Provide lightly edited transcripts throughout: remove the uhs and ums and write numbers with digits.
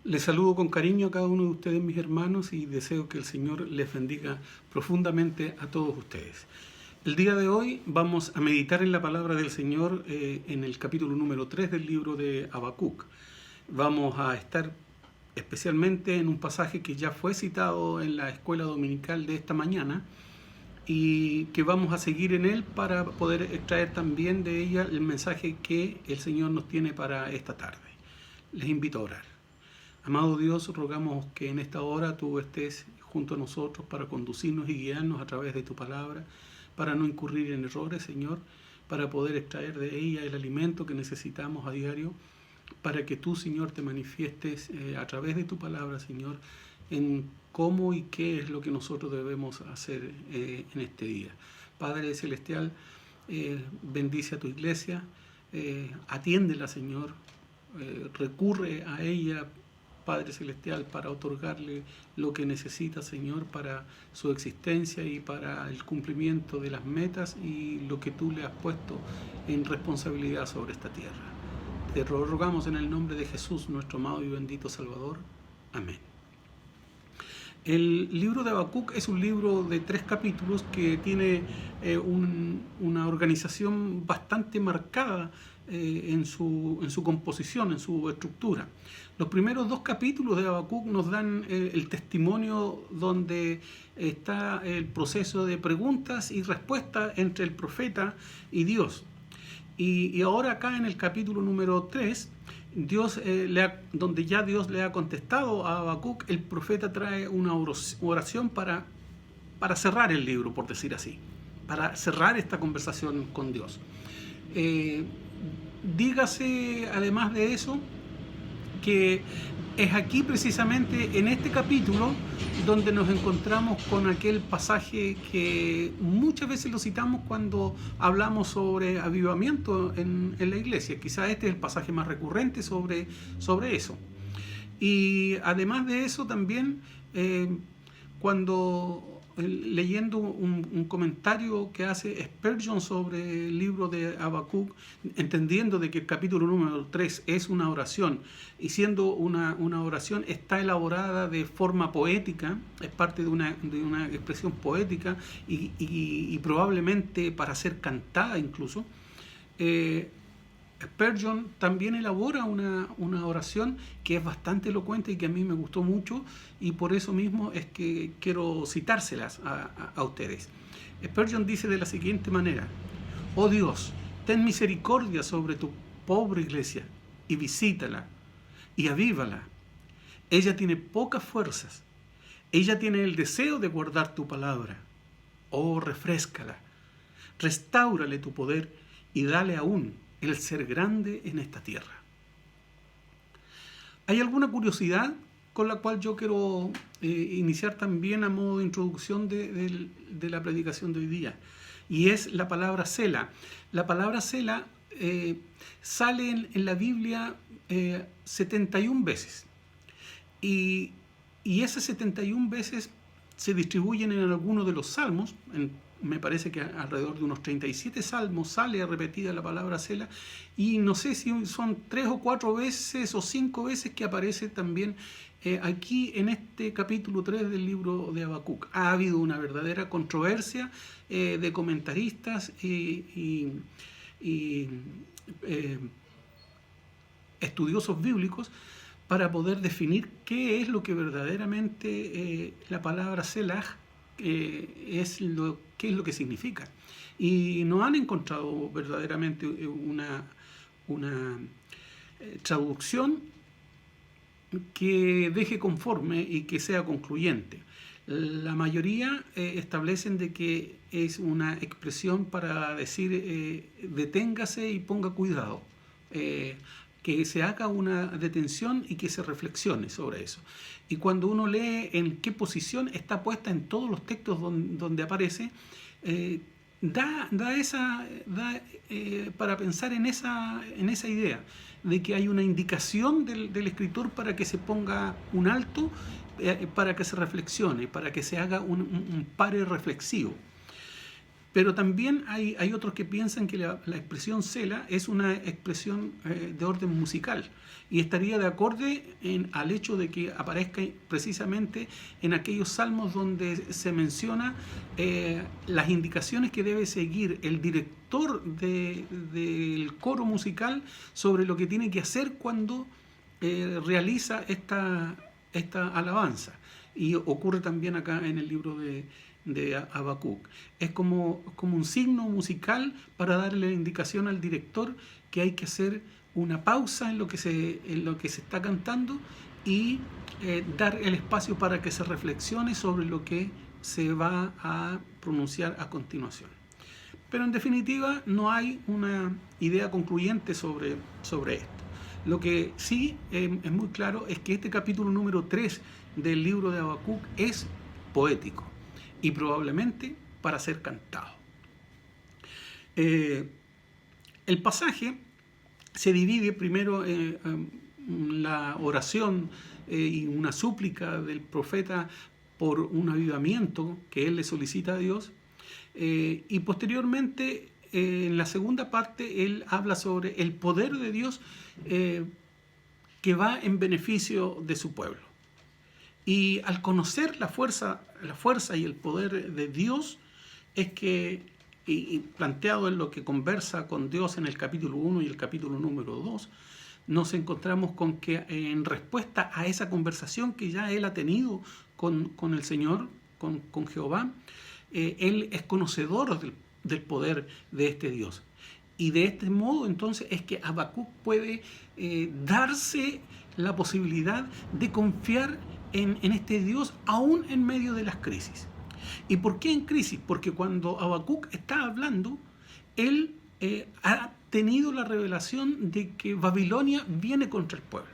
Les saludo con cariño a cada uno de ustedes, mis hermanos, y deseo que el Señor les bendiga profundamente a todos ustedes. El día de hoy vamos a meditar en la palabra del Señor en el capítulo número 3 del libro de Habacuc. Vamos a estar especialmente en un pasaje que ya fue citado en la escuela dominical de esta mañana y que vamos a seguir en él para poder extraer también de ella el mensaje que el Señor nos tiene para esta tarde. Les invito a orar. Amado Dios, rogamos que en esta hora tú estés junto a nosotros para conducirnos y guiarnos a través de tu palabra, para no incurrir en errores, Señor, para poder extraer de ella el alimento que necesitamos a diario, para que tú, Señor, te manifiestes a través de tu palabra, Señor, en cómo y qué es lo que nosotros debemos hacer en este día. Padre Celestial, bendice a tu iglesia, atiéndela, Señor, recurre a ella, Padre Celestial, para otorgarle lo que necesita, Señor, para su existencia y para el cumplimiento de las metas y lo que tú le has puesto en responsabilidad sobre esta tierra. Te rogamos en el nombre de Jesús, nuestro amado y bendito Salvador. Amén. El libro de Habacuc es un libro de 3 capítulos que tiene una organización bastante marcada en su composición, en su estructura. Los primeros 2 capítulos de Habacuc nos dan el testimonio donde está el proceso de preguntas y respuestas entre el profeta y Dios. Y ahora acá en el capítulo número 3, donde ya Dios le ha contestado a Habacuc, el profeta trae una oración para cerrar el libro, por decir así, para cerrar esta conversación con Dios. Dígase además de eso que es aquí precisamente en este capítulo donde nos encontramos con aquel pasaje que muchas veces lo citamos cuando hablamos sobre avivamiento en la iglesia. Quizás este es el pasaje más recurrente sobre eso. Y además de eso también cuando leyendo un comentario que hace Spurgeon sobre el libro de Habacuc, entendiendo de que el capítulo número 3 es una oración, y siendo una oración está elaborada de forma poética, es parte de una expresión poética y probablemente para ser cantada incluso, Spurgeon también elabora una oración que es bastante elocuente y que a mí me gustó mucho, y por eso mismo es que quiero citárselas a ustedes. Spurgeon dice de la siguiente manera: oh Dios, ten misericordia sobre tu pobre iglesia y visítala y avívala. Ella tiene pocas fuerzas, ella tiene el deseo de guardar tu palabra. Oh, refréscala, restáurale tu poder y dale aún el ser grande en esta tierra. Hay alguna curiosidad con la cual yo quiero iniciar también a modo de introducción de la predicación de hoy día, y es la palabra Selah. La palabra Selah sale en la Biblia 71 veces, y esas 71 veces se distribuyen en algunos de los salmos. Me parece que alrededor de unos 37 salmos sale repetida la palabra Selah, y no sé si son 3 o 4 veces o 5 veces que aparece también aquí en este capítulo 3 del libro de Habacuc. Ha habido una verdadera controversia de comentaristas y estudiosos bíblicos para poder definir qué es lo que verdaderamente la palabra Selah qué es lo que significa, y no han encontrado verdaderamente una traducción que deje conforme y que sea concluyente. La mayoría establecen de que es una expresión para decir deténgase y ponga cuidado, que se haga una detención y que se reflexione sobre eso. Y cuando uno lee en qué posición está puesta en todos los textos donde aparece, para pensar en esa idea de que hay una indicación del escritor para que se ponga un alto, para que se reflexione, para que se haga un pare reflexivo. Pero también hay otros que piensan que la expresión Sela es una expresión de orden musical y estaría de acorde al hecho de que aparezca precisamente en aquellos salmos donde se menciona las indicaciones que debe seguir el director del coro musical sobre lo que tiene que hacer cuando realiza esta alabanza. Y ocurre también acá en el libro de Habacuc. Es como un signo musical para darle la indicación al director que hay que hacer una pausa en lo que se está cantando y dar el espacio para que se reflexione sobre lo que se va a pronunciar a continuación. Pero en definitiva no hay una idea concluyente sobre esto. Lo que sí es muy claro es que este capítulo número 3 del libro de Habacuc es poético y probablemente para ser cantado. El pasaje se divide primero en la oración y una súplica del profeta por un avivamiento que él le solicita a Dios, y posteriormente en la segunda parte él habla sobre el poder de Dios que va en beneficio de su pueblo. Y al conocer la fuerza y el poder de Dios, es que, y planteado en lo que conversa con Dios en el capítulo 1 y el capítulo número 2, nos encontramos con que en respuesta a esa conversación que ya él ha tenido con el Señor, con Jehová, él es conocedor del poder de este Dios. Y de este modo entonces es que Habacuc puede darse la posibilidad de confiar en este Dios aún en medio de las crisis. ¿Y por qué en crisis? Porque cuando Habacuc está hablando, él ha tenido la revelación de que Babilonia viene contra el pueblo.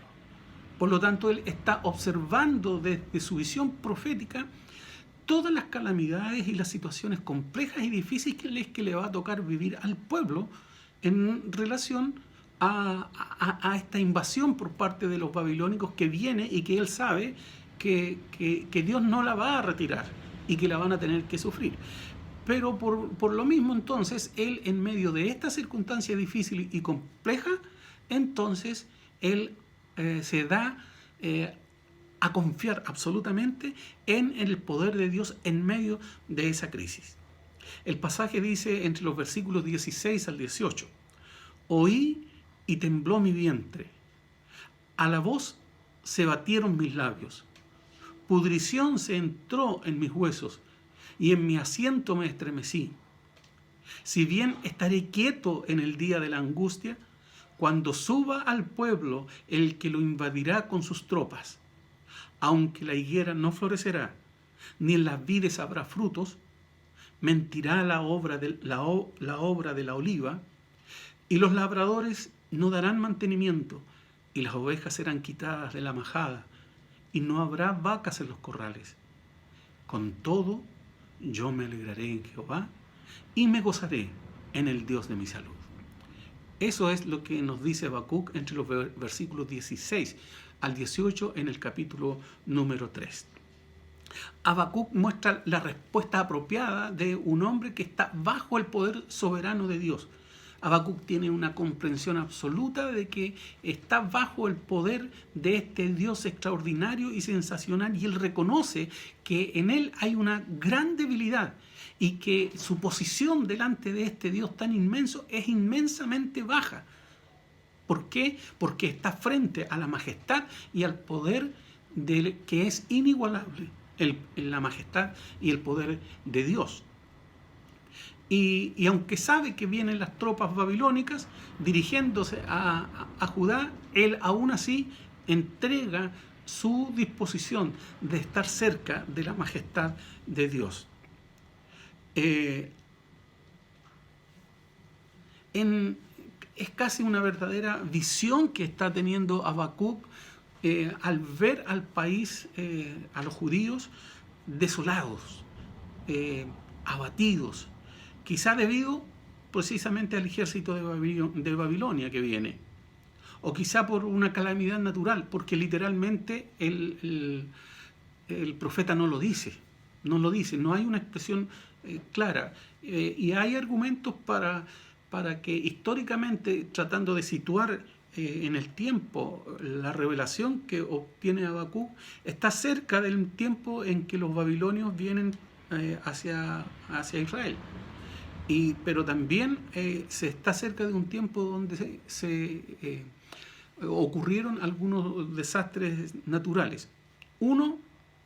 Por lo tanto, él está observando desde su visión profética todas las calamidades y las situaciones complejas y difíciles que le va a tocar vivir al pueblo en relación a esta invasión por parte de los babilónicos que viene y que él sabe que Dios no la va a retirar y que la van a tener que sufrir. Pero por lo mismo entonces, él en medio de esta circunstancia difícil y compleja, entonces él se da a confiar absolutamente en el poder de Dios en medio de esa crisis. El pasaje dice entre los versículos 16 al 18: oí y tembló mi vientre, a la voz se batieron mis labios, pudrición se entró en mis huesos, y en mi asiento me estremecí. Si bien estaré quieto en el día de la angustia, cuando suba al pueblo el que lo invadirá con sus tropas, aunque la higuera no florecerá, ni en las vides habrá frutos, mentirá la obra de la oliva, y los labradores no darán mantenimiento, y las ovejas serán quitadas de la majada, y no habrá vacas en los corrales. Con todo, yo me alegraré en Jehová, y me gozaré en el Dios de mi salud. Eso es lo que nos dice Habacuc entre los versículos 16 al 18 en el capítulo número 3. Habacuc muestra la respuesta apropiada de un hombre que está bajo el poder soberano de Dios. Habacuc tiene una comprensión absoluta de que está bajo el poder de este Dios extraordinario y sensacional, y él reconoce que en él hay una gran debilidad y que su posición delante de este Dios tan inmenso es inmensamente baja. ¿Por qué? Porque está frente a la majestad y al poder que es inigualable, la majestad y el poder de Dios. Y aunque sabe que vienen las tropas babilónicas dirigiéndose a Judá, él aún así entrega su disposición de estar cerca de la majestad de Dios. Es casi una verdadera visión que está teniendo Habacuc al ver al país, a los judíos, desolados, abatidos, quizá debido precisamente al ejército de Babilonia que viene, o quizá por una calamidad natural, porque literalmente el profeta no lo dice, no hay una expresión clara. Y hay argumentos para que históricamente, tratando de situar en el tiempo la revelación que obtiene Habacuc, está cerca del tiempo en que los babilonios vienen hacia Israel. Pero también se está cerca de un tiempo donde ocurrieron algunos desastres naturales. Uno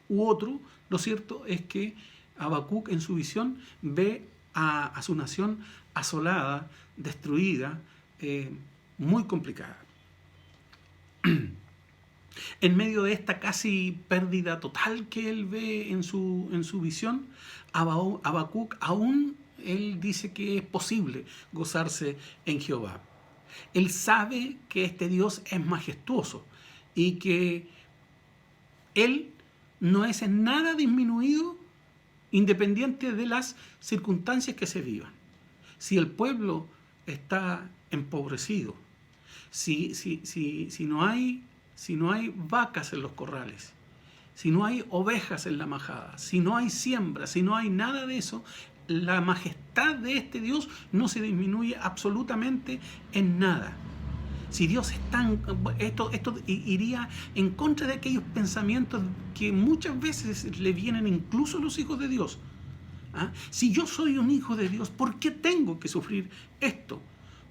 u otro, lo cierto es que Habacuc en su visión ve a su nación asolada, destruida, muy complicada. En medio de esta casi pérdida total que él ve en su visión, Habacuc aún él dice que es posible gozarse en Jehová. Él sabe que este Dios es majestuoso y que Él no es en nada disminuido independiente de las circunstancias que se vivan. Si el pueblo está empobrecido, si no hay vacas en los corrales, si no hay ovejas en la majada, si no hay siembra, si no hay nada de eso, la majestad de este Dios no se disminuye absolutamente en nada. Si Dios es tan... Esto iría en contra de aquellos pensamientos que muchas veces le vienen incluso a los hijos de Dios. ¿Ah? Si yo soy un hijo de Dios, ¿por qué tengo que sufrir esto?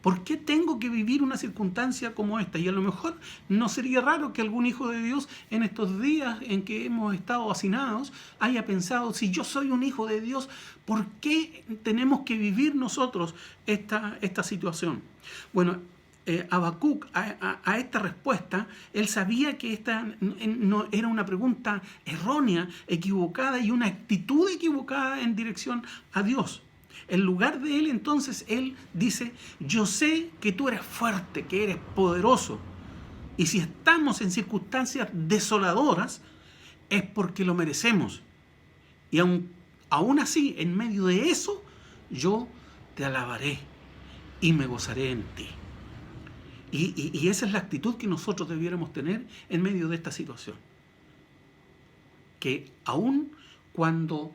¿Por qué tengo que vivir una circunstancia como esta? Y a lo mejor no sería raro que algún hijo de Dios en estos días en que hemos estado hacinados haya pensado, si yo soy un hijo de Dios, ¿por qué tenemos que vivir nosotros esta situación? Bueno, Habacuc a esta respuesta, él sabía que esta no era una pregunta errónea, equivocada y una actitud equivocada en dirección a Dios. En lugar de él, entonces, él dice, yo sé que tú eres fuerte, que eres poderoso. Y si estamos en circunstancias desoladoras, es porque lo merecemos. Y aún así, en medio de eso, yo te alabaré y me gozaré en ti. Y esa es la actitud que nosotros debiéramos tener en medio de esta situación. Que aún cuando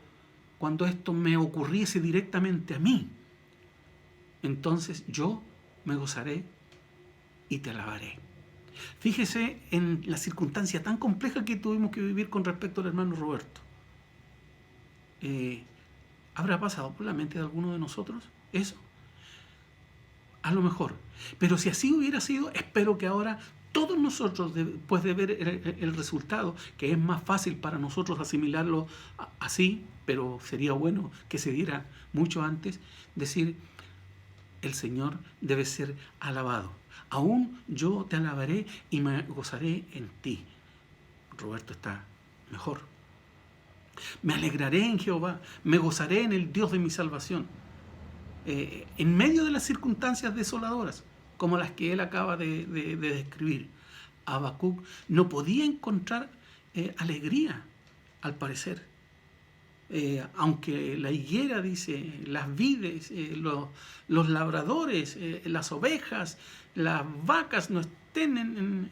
esto me ocurriese directamente a mí, entonces yo me gozaré y te alabaré. Fíjese en la circunstancia tan compleja que tuvimos que vivir con respecto al hermano Roberto. ¿Habrá pasado por la mente de alguno de nosotros eso? A lo mejor. Pero si así hubiera sido, espero que ahora todos nosotros, después de ver el resultado, que es más fácil para nosotros asimilarlo así, pero sería bueno que se diera mucho antes, decir, el Señor debe ser alabado. Aún yo te alabaré y me gozaré en ti. Roberto está mejor. Me alegraré en Jehová, me gozaré en el Dios de mi salvación. En medio de las circunstancias desoladoras, como las que él acaba de describir, Habacuc no podía encontrar alegría, al parecer. Aunque la higuera, dice, las vides, los labradores, las ovejas, las vacas no estén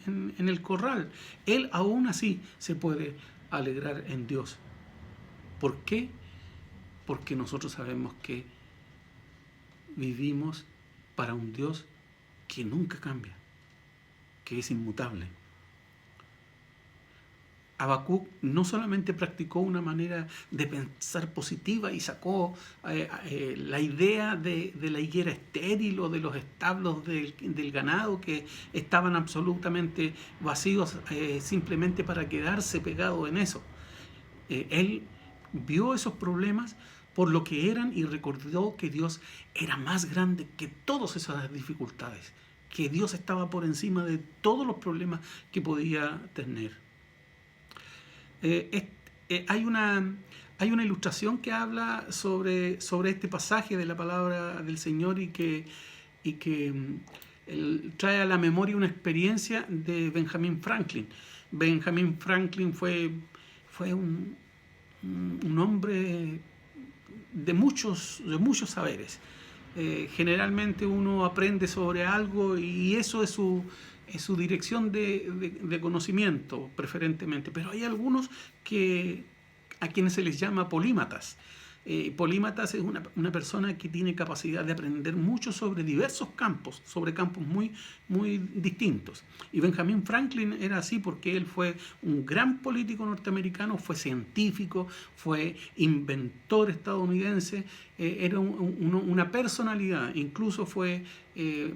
en el corral, él aún así se puede alegrar en Dios. ¿Por qué? Porque nosotros sabemos que vivimos para un Dios que nunca cambia, que es inmutable. Habacuc no solamente practicó una manera de pensar positiva y sacó la idea de la higuera estéril o de los establos del ganado que estaban absolutamente vacíos simplemente para quedarse pegado en eso. Él vio esos problemas por lo que eran y recordó que Dios era más grande que todas esas dificultades, que Dios estaba por encima de todos los problemas que podía tener. Hay una ilustración que habla sobre este pasaje de la palabra del Señor y que trae a la memoria una experiencia de Benjamin Franklin. Benjamin Franklin fue un hombre de muchos saberes. Generalmente uno aprende sobre algo y eso es su dirección de conocimiento, preferentemente. Pero hay algunos a quienes se les llama polímatas. Polímatas es una persona que tiene capacidad de aprender mucho sobre diversos campos, sobre campos muy, muy distintos. Y Benjamin Franklin era así porque él fue un gran político norteamericano, fue científico, fue inventor estadounidense, era una personalidad, incluso fue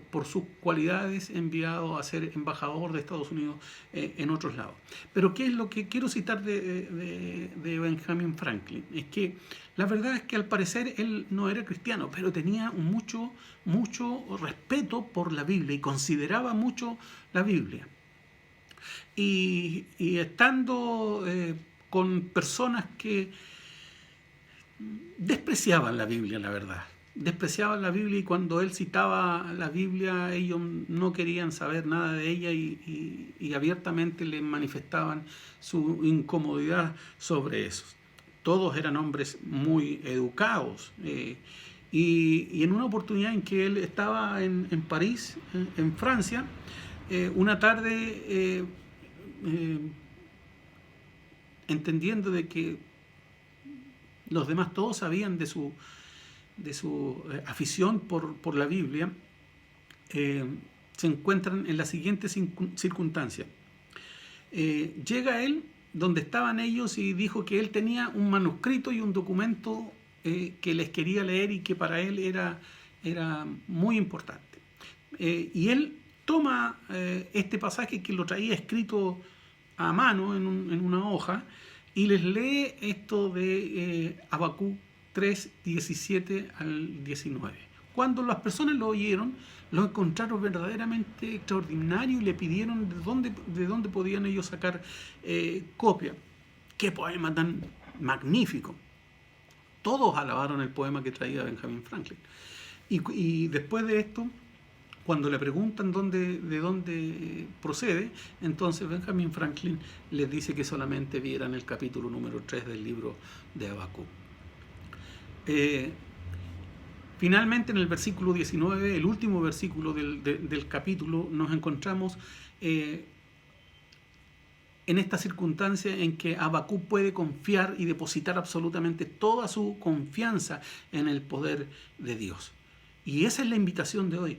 por sus cualidades enviado a ser embajador de Estados Unidos en otros lados. Pero ¿qué es lo que quiero citar de Benjamin Franklin? Es que la verdad es que al parecer él no era cristiano, pero tenía mucho respeto por la Biblia y consideraba mucho la Biblia. Y estando con personas que despreciaban la Biblia, la verdad. Despreciaban la Biblia, y cuando él citaba la Biblia, ellos no querían saber nada de ella y abiertamente le manifestaban su incomodidad sobre eso. Todos eran hombres muy educados. Y en una oportunidad en que él estaba en París, en Francia, una tarde, entendiendo de que los demás todos sabían de su afición por la Biblia, se encuentran en la siguiente circunstancia. Llega él donde estaban ellos y dijo que él tenía un manuscrito y un documento que les quería leer y que para él era muy importante. Y él toma este pasaje que lo traía escrito a mano en una hoja y les lee esto de Habacuc 3, 17 al 19. Cuando las personas lo oyeron, lo encontraron verdaderamente extraordinario y le pidieron de dónde podían ellos sacar copia. ¡Qué poema tan magnífico! Todos alabaron el poema que traía Benjamin Franklin. Y después de esto, cuando le preguntan de dónde procede, entonces Benjamin Franklin les dice que solamente vieran el capítulo número 3 del libro de Habacuc. Finalmente, en el versículo 19, el último versículo del capítulo, nos encontramos en esta circunstancia en que Habacuc puede confiar y depositar absolutamente toda su confianza en el poder de Dios. Y esa es la invitación de hoy,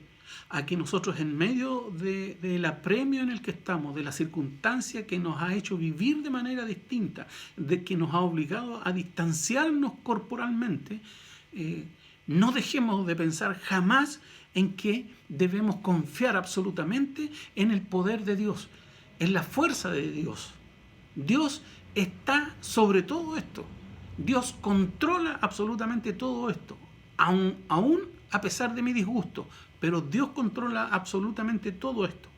a que nosotros, en medio del apremio en el que estamos, de la circunstancia que nos ha hecho vivir de manera distinta, de que nos ha obligado a distanciarnos corporalmente, no dejemos de pensar jamás en que debemos confiar absolutamente en el poder de Dios, en la fuerza de Dios. Dios está sobre todo esto. Dios controla absolutamente todo esto, aún a pesar de mi disgusto, pero Dios controla absolutamente todo esto.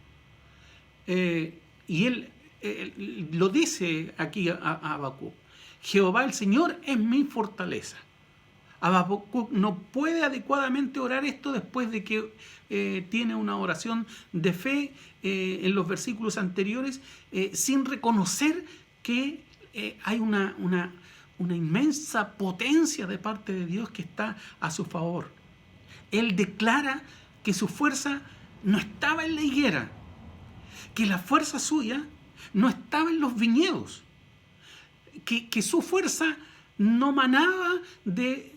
Y él lo dice aquí a Habacuc: Jehová el Señor es mi fortaleza. Habacuc no puede adecuadamente orar esto después de que tiene una oración de fe en los versículos anteriores, sin reconocer que hay una inmensa potencia de parte de Dios que está a su favor. Él declara que su fuerza no estaba en la higuera, que la fuerza suya no estaba en los viñedos, que su fuerza no manaba de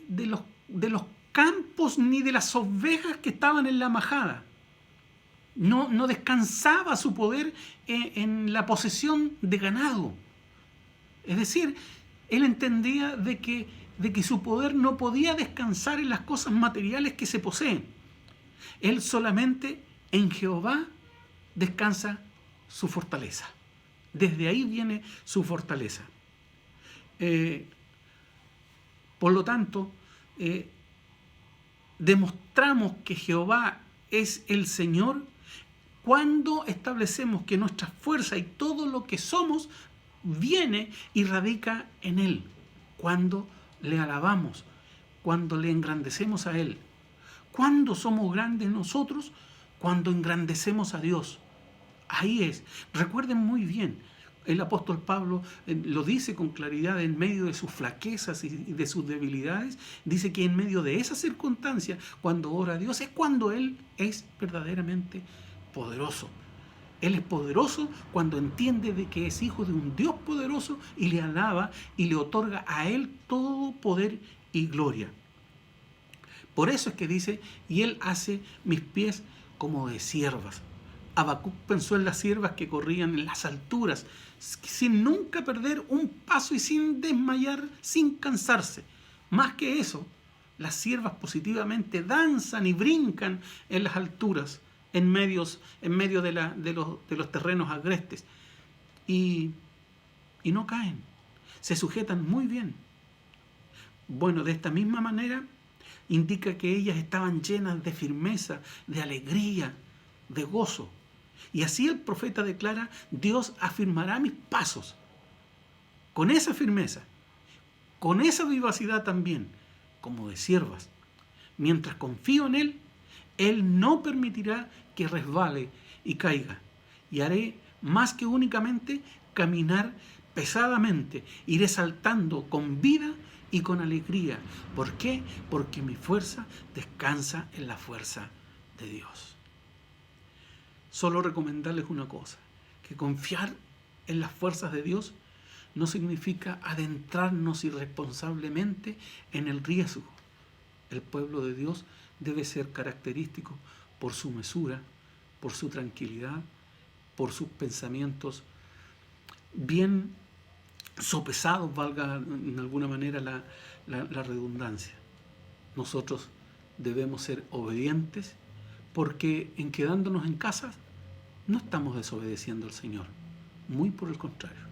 los campos ni de las ovejas que estaban en la majada. No descansaba su poder en la posesión de ganado. Es decir, él entendía de que su poder no podía descansar en las cosas materiales que se poseen. Él solamente en Jehová descansa su fortaleza. Desde ahí viene su fortaleza. Por lo tanto, demostramos que Jehová es el Señor cuando establecemos que nuestra fuerza y todo lo que somos viene y radica en Él. Cuando le alabamos, cuando le engrandecemos a Él. ¿Cuándo somos grandes nosotros? Cuando engrandecemos a Dios. Ahí es. Recuerden muy bien, el apóstol Pablo lo dice con claridad en medio de sus flaquezas y de sus debilidades. Dice que en medio de esa circunstancia, cuando ora a Dios, es cuando Él es verdaderamente poderoso. Él es poderoso cuando entiende de que es hijo de un Dios poderoso y le alaba y le otorga a Él todo poder y gloria. Por eso es que dice, y Él hace mis pies como de ciervas. Habacuc pensó en las ciervas que corrían en las alturas, sin nunca perder un paso y sin desmayar, sin cansarse. Más que eso, las ciervas positivamente danzan y brincan en las alturas, en medio de los terrenos agrestes. Y no caen, se sujetan muy bien. Bueno, de esta misma manera indica que ellas estaban llenas de firmeza, de alegría, de gozo. Y así el profeta declara, Dios afirmará mis pasos. Con esa firmeza, con esa vivacidad también, como de siervas. Mientras confío en Él, Él no permitirá que resbale y caiga. Y haré más que únicamente caminar pesadamente. Iré saltando con vida y con alegría. ¿Por qué? Porque mi fuerza descansa en la fuerza de Dios. Solo recomendarles una cosa, que confiar en las fuerzas de Dios no significa adentrarnos irresponsablemente en el riesgo. El pueblo de Dios debe ser característico por su mesura, por su tranquilidad, por sus pensamientos bien sopesados, valga en alguna manera la redundancia. Nosotros debemos ser obedientes porque en quedándonos en casa no estamos desobedeciendo al Señor, muy por el contrario.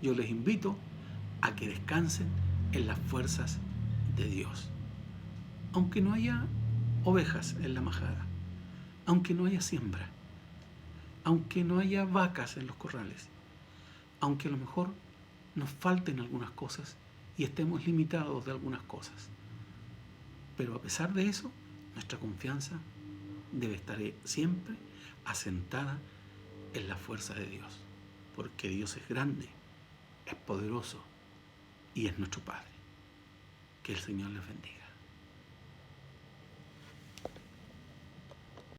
Yo les invito a que descansen en las fuerzas de Dios. Aunque no haya ovejas en la majada, aunque no haya siembra, aunque no haya vacas en los corrales, aunque a lo mejor nos falten algunas cosas y estemos limitados de algunas cosas. Pero a pesar de eso, nuestra confianza debe estar siempre asentada en la fuerza de Dios, porque Dios es grande, es poderoso y es nuestro Padre. Que el Señor les bendiga.